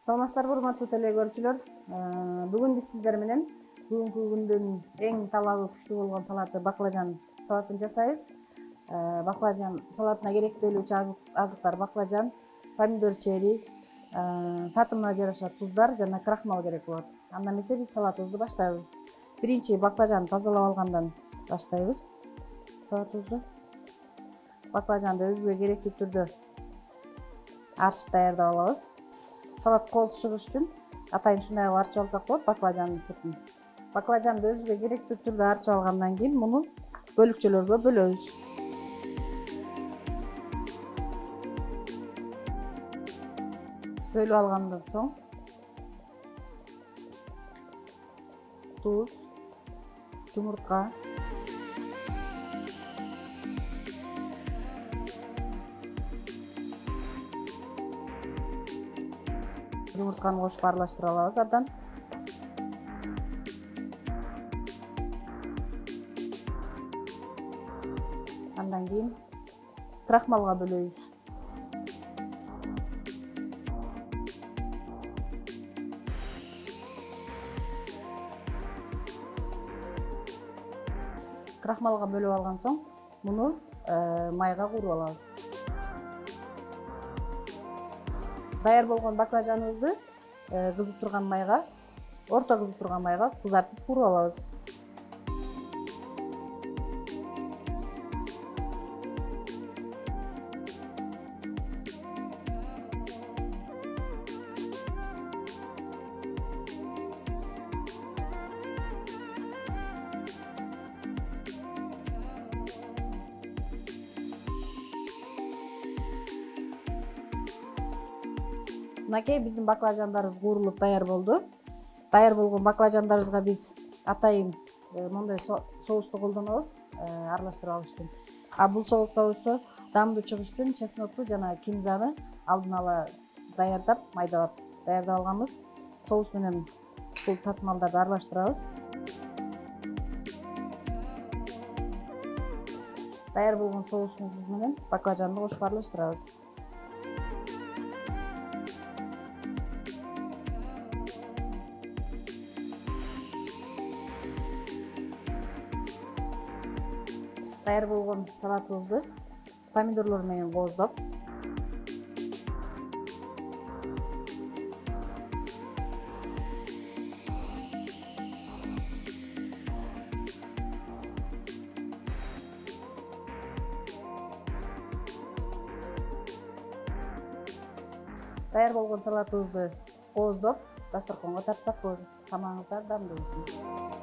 Саламатсыздарбы, урматтуу теле көрүүчүлөр. Бүгүн биз сиздер менен бүгүнкү күндүн эң талабы күчтүү болгон салаты баклажан салатын жасайбыз. Баклажан салатына керектүүлүүчү азыктар баклажан, помидор чери, татымына жараша туздар жана крахмал керек болот. Анда эмесе биз салатыбызды баштайбыз. Биринчи баклажанды тазалап алгандан баштайбыз. Салатыбызды баклажанды өзүгө керектүү түрдө арчып даярдап алабыз. Салат кооз чыгыш үчүн атайын ушундай кылып арчып алсак болот баклажандын сыртын. Баклажанды өзүгө керектүү түрдө арчып алгандан кийин муну бөлүкчөлөргө бөлөбүз. Бөлүп алгандан соң туз, жумуртка, жумуртканы кошуп аралаштырып алабыз абдан. Андан кийин крахмалга бөлөбүз. Крахмалга бөлүп алган соң муну майга кууруп алабыз. Даяр болгон баклажаныбызды кызып турган майга, орто кызып турган майга кызартып кууруп алабыз. Мынакей биздин баклажандарыбыз куурулуп даяр болду. Даяр болгон баклажандарыбызга биз атайын мондай соусту колдонобуз, аралаштырып алыш үчүн. Бул соуста болсо даамдуу чыгыш үчүн чеснокту жана кинзаны алдын ала даярдап, майдалап даярдап алганбыз. Соус менен бул татымалдарды аралаштырабыз. Даяр болгон соусубуз менен баклажанды кошуп аралаштырабыз. Даяр болгон салатыбызды помидорлор менен кооздоп, даяр болгон салатыбызды кооздоп, дасторконго тартсак болот. Тамагыңыздар дамдуу болсун.